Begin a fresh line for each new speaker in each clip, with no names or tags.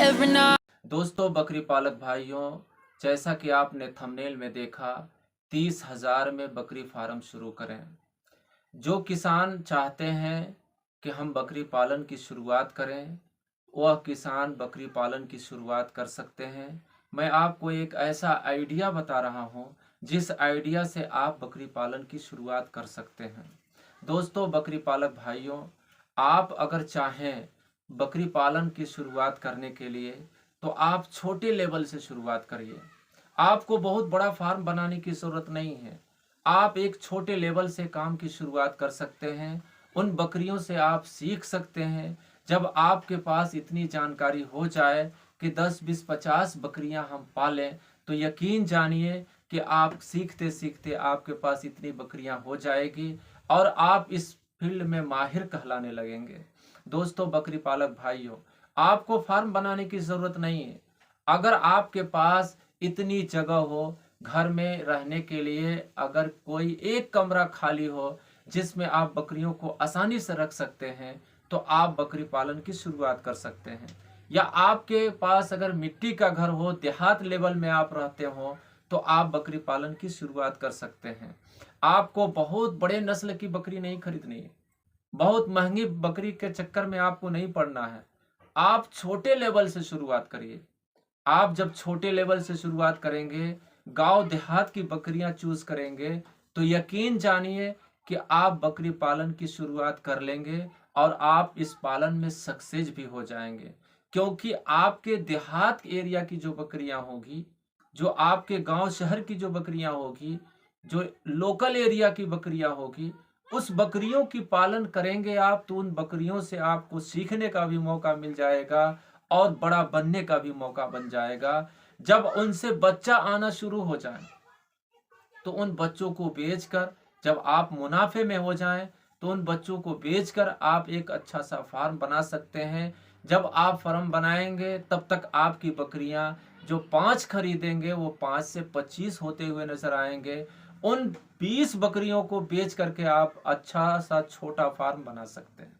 every night.
दोस्तों बकरी पालक भाइयों, जैसा कि आपने थंबनेल में देखा, 30,000 में बकरी फार्म शुरू करें। जो किसान चाहते हैं कि हम बकरी पालन की शुरुआत करें, वह किसान बकरी पालन की शुरुआत कर सकते हैं। मैं आपको एक ऐसा आइडिया बता रहा हूं, जिस आइडिया से आप बकरी पालन की शुरुआत कर सकते हैं। दोस्तों बकरी पालक भाइयों, आप अगर चाहें बकरी पालन की शुरुआत करने के लिए, तो आप छोटे लेवल से शुरुआत करिए। आपको बहुत बड़ा फार्म बनाने की ज़रूरत नहीं है। आप एक छोटे लेवल से काम की शुरुआत कर सकते हैं। उन बकरियों से आप सीख सकते हैं। जब आपके पास इतनी जानकारी हो जाए कि 10, 20, 50 बकरियां हम पालें, तो यकीन जानिए कि आप सीखते सीखते आपके पास इतनी बकरियां हो जाएगी और आप इस फील्ड में माहिर कहलाने लगेंगे। दोस्तों बकरी पालक भाइयों, आपको फार्म बनाने की ज़रूरत नहीं है। अगर आपके पास इतनी जगह हो, घर में रहने के लिए अगर कोई एक कमरा खाली हो जिसमें आप बकरियों को आसानी से रख सकते हैं, तो आप बकरी पालन की शुरुआत कर सकते हैं। या आपके पास अगर मिट्टी का घर हो, देहात लेवल में आप रहते हो, तो आप बकरी पालन की शुरुआत कर सकते हैं। आपको बहुत बड़े नस्ल की बकरी नहीं खरीदनी है, बहुत महंगी बकरी के चक्कर में आपको नहीं पड़ना है। आप छोटे लेवल से शुरुआत करिए। आप जब छोटे लेवल से शुरुआत करेंगे, गांव देहात की बकरियां चूज करेंगे, तो यकीन जानिए कि आप बकरी पालन की शुरुआत कर लेंगे और आप इस पालन में सक्सेस भी हो जाएंगे। क्योंकि आपके देहात एरिया की जो बकरियां होगी, जो आपके गांव शहर की जो बकरियां होगी, जो लोकल एरिया की बकरियां होगी, उस बकरियों की पालन करेंगे आप, तो उन बकरियों से आपको सीखने का भी मौका मिल जाएगा और बड़ा बनने का भी मौका बन जाएगा। जब उनसे बच्चा आना शुरू हो जाए, तो उन बच्चों को बेचकर जब आप मुनाफे में हो जाएं, तो उन बच्चों को बेचकर आप एक अच्छा सा फार्म बना सकते हैं। जब आप फार्म बनाएंगे, तब तक आपकी बकरियां जो 5 खरीदेंगे, वो 5 से 25 होते हुए नजर आएंगे। उन 20 बकरियों को बेच करके आप अच्छा सा छोटा फार्म बना सकते हैं।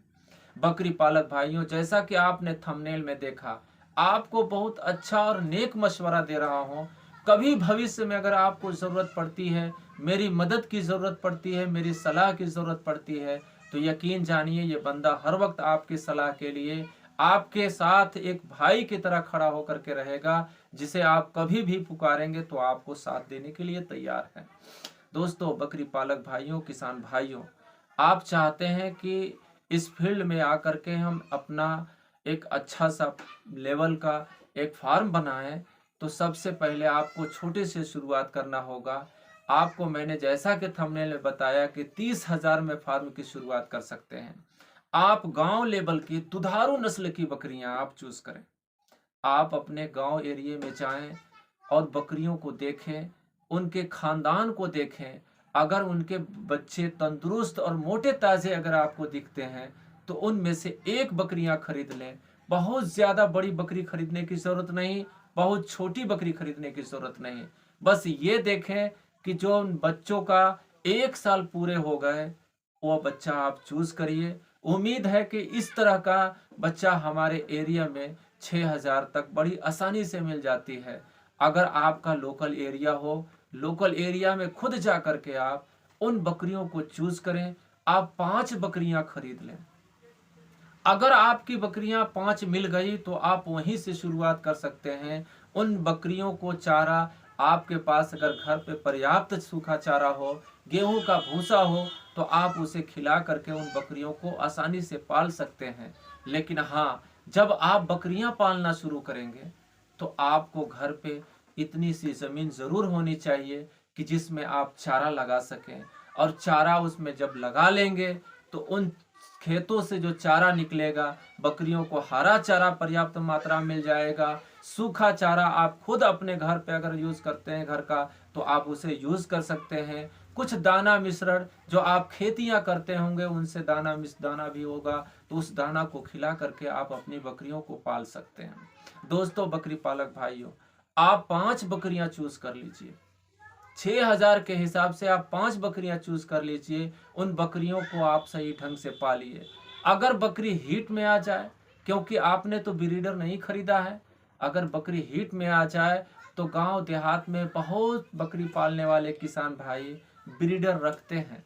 बकरी पालक भाइयों, जैसा कि आपने थंबनेल में देखा, आपको बहुत अच्छा और नेक मशवरा दे रहा हूं। कभी भविष्य में अगर आपको ज़रूरत पड़ती है, मेरी मदद की ज़रूरत पड़ती है, मेरी सलाह की ज़रूरत पड़ती है, तो यकीन जानिए ये बंदा हर वक्त आपकी सलाह के लिए आपके साथ एक भाई की तरह खड़ा होकर के रहेगा, जिसे आप कभी भी पुकारेंगे तो आपको साथ देने के लिए तैयार है। दोस्तों बकरी पालक भाइयों, किसान भाइयों, आप चाहते हैं कि इस फील्ड में आकर के हम अपना एक अच्छा सा लेवल का एक फार्म बनाएं, तो सबसे पहले आपको छोटे से शुरुआत करना होगा। आपको मैंने जैसा कि थंबनेल में बताया कि 30,000 में फार्म की शुरुआत कर सकते हैं। आप गांव लेवल की दुधारू नस्ल की बकरियां आप चूज करें। आप अपने गांव एरिया में जाएं और बकरियों को देखें, उनके खानदान को देखें। अगर उनके बच्चे तंदुरुस्त और मोटे ताजे अगर आपको दिखते हैं, तो उनमें से एक बकरियां खरीद लें। बहुत ज़्यादा बड़ी बकरी खरीदने की ज़रूरत नहीं, बहुत छोटी बकरी खरीदने की ज़रूरत नहीं। बस ये देखें कि जो उन बच्चों का 1 साल पूरे हो गए, वो बच्चा आप चूज करिए। उम्मीद है कि इस तरह का बच्चा हमारे एरिया में 6,000 तक बड़ी आसानी से मिल जाती है। अगर आपका लोकल एरिया हो, लोकल एरिया में खुद जा करके आप उन बकरियों को चूज करें। आप 5 बकरियां खरीद लें। अगर आपकी बकरियां 5 मिल गई, तो आप वहीं से शुरुआत कर सकते हैं। उन बकरियों को चारा, आपके पास अगर घर पे पर्याप्त सूखा चारा हो, गेहूं का भूसा हो, तो आप उसे खिला करके उन बकरियों को आसानी से पाल सकते हैं। लेकिन हाँ, जब आप बकरियां पालना शुरू करेंगे, तो आपको घर पे इतनी सी ज़मीन ज़रूर होनी चाहिए कि जिसमें आप चारा लगा सकें। और चारा उसमें जब लगा लेंगे, तो उन खेतों से जो चारा निकलेगा, बकरियों को हरा चारा पर्याप्त मात्रा में मिल जाएगा। सूखा चारा आप खुद अपने घर पे अगर यूज़ करते हैं घर का, तो आप उसे यूज़ कर सकते हैं। कुछ दाना मिश्रण जो आप खेतियां करते होंगे, उनसे दाना भी होगा, तो उस दाना को खिला करके आप अपनी बकरियों को पाल सकते हैं। दोस्तों बकरी पालक भाइयों, आप 5 बकरियां चूज कर लीजिए। 6,000 के हिसाब से आप 5 बकरियां चूज कर लीजिए। उन बकरियों को आप सही ढंग से पालिए। अगर बकरी हीट में आ जाए, क्योंकि आपने तो ब्रीडर नहीं खरीदा है, अगर बकरी हीट में आ जाए तो गांव देहात में बहुत बकरी पालने वाले किसान भाई ब्रीडर रखते हैं।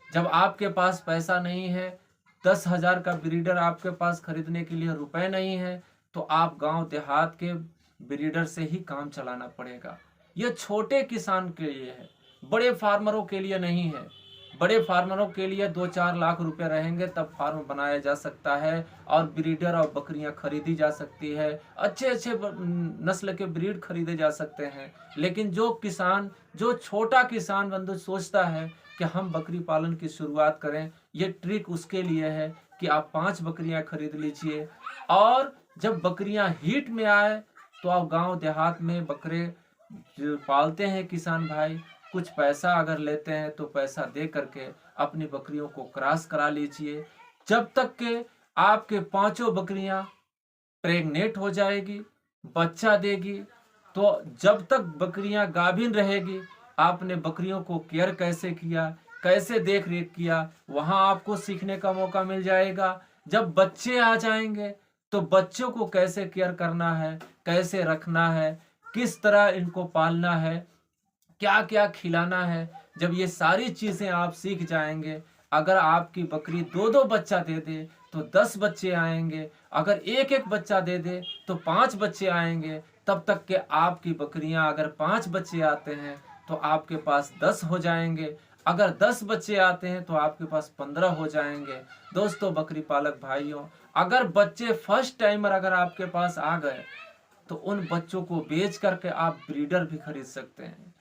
जब आपके पास पैसा नहीं है, 10,000 का ब्रीडर आपके पास खरीदने के लिए रुपए नहीं है, तो आप गांव देहात के ब्रीडर से ही काम चलाना पड़ेगा। यह छोटे किसान के लिए है, बड़े फार्मरों के लिए नहीं है। बड़े फार्मरों के लिए 2-4 लाख रुपए रहेंगे तब फार्म बनाया जा सकता है और ब्रीडर और बकरियां खरीदी जा सकती है, अच्छे अच्छे नस्ल के ब्रीड खरीदे जा सकते हैं। लेकिन जो छोटा किसान बंधु सोचता है कि हम बकरी पालन की शुरुआत करें, ये ट्रिक उसके लिए है कि आप 5 बकरियां खरीद लीजिए और जब बकरियां हीट में आए तो आप गांव देहात में बकरे जो पालते हैं किसान भाई, कुछ पैसा अगर लेते हैं तो पैसा दे करके अपनी बकरियों को क्रॉस करा लीजिए। जब तक के आपके 5 बकरियां प्रेग्नेंट हो जाएगी, बच्चा देगी, तो जब तक बकरियां गाभिन रहेगी आपने बकरियों को केयर कैसे किया, कैसे देख रेख किया, वहां आपको सीखने का मौका मिल जाएगा। जब बच्चे आ जाएंगे तो बच्चों को कैसे केयर करना है, कैसे रखना है, किस तरह इनको पालना है, क्या क्या खिलाना है, जब ये सारी चीजें आप सीख जाएंगे, अगर आपकी बकरी 2-2 बच्चा दे दे तो 10 बच्चे आएंगे, अगर एक एक बच्चा दे दे तो 5 बच्चे आएंगे। तब तक के आपकी बकरियां अगर 5 बच्चे आते हैं तो आपके पास 10 हो जाएंगे, अगर 10 बच्चे आते हैं तो आपके पास 15 हो जाएंगे। दोस्तों बकरी पालक भाइयों, अगर बच्चे फर्स्ट टाइमर अगर आपके पास आ गए तो उन बच्चों को बेच करके आप ब्रीडर भी खरीद सकते हैं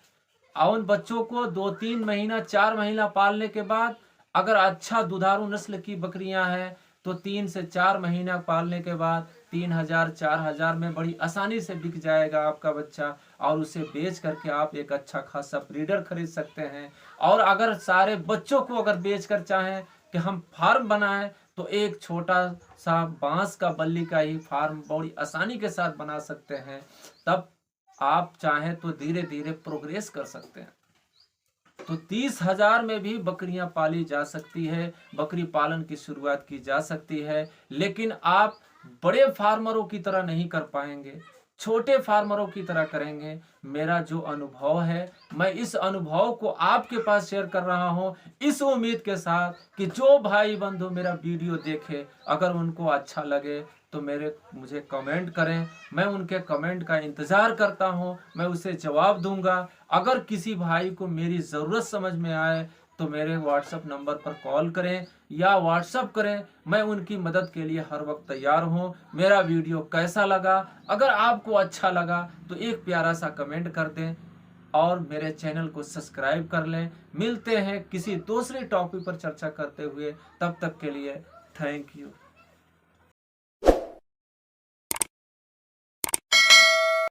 और उन बच्चों को 2-3 महीना 4 महीना पालने के बाद अगर अच्छा दुधारू नस्ल की बकरियां हैं तो 3 से 4 महीना पालने के बाद 3,000-4,000 में बड़ी आसानी से बिक जाएगा आपका बच्चा और उसे बेच करके आप एक अच्छा खासा ब्रीडर खरीद सकते हैं। और अगर सारे बच्चों को अगर बेच कर चाहें कि हम फार्म बनाएं तो एक छोटा सा बांस का बल्ली का ही फार्म बड़ी आसानी के साथ बना सकते हैं। तब आप चाहें तो धीरे धीरे प्रोग्रेस कर सकते हैं। तो 30,000 में भी बकरियां पाली जा सकती है, बकरी पालन की शुरुआत की जा सकती है। लेकिन आप बड़े फार्मरों की तरह नहीं कर पाएंगे, छोटे फार्मरों की तरह करेंगे। मेरा जो अनुभव है मैं इस अनुभव को आपके पास शेयर कर रहा हूं, इस उम्मीद के साथ कि जो भाई बंधु मेरा वीडियो देखे अगर उनको अच्छा लगे तो मुझे कमेंट करें। मैं उनके कमेंट का इंतज़ार करता हूं, मैं उसे जवाब दूंगा। अगर किसी भाई को मेरी ज़रूरत समझ में आए तो मेरे व्हाट्सएप नंबर पर कॉल करें या व्हाट्सएप करें, मैं उनकी मदद के लिए हर वक्त तैयार हूं। मेरा वीडियो कैसा लगा, अगर आपको अच्छा लगा तो एक प्यारा सा कमेंट कर दें और मेरे चैनल को सब्सक्राइब कर लें। मिलते हैं किसी दूसरे टॉपिक पर चर्चा करते हुए, तब तक के लिए थैंक यू।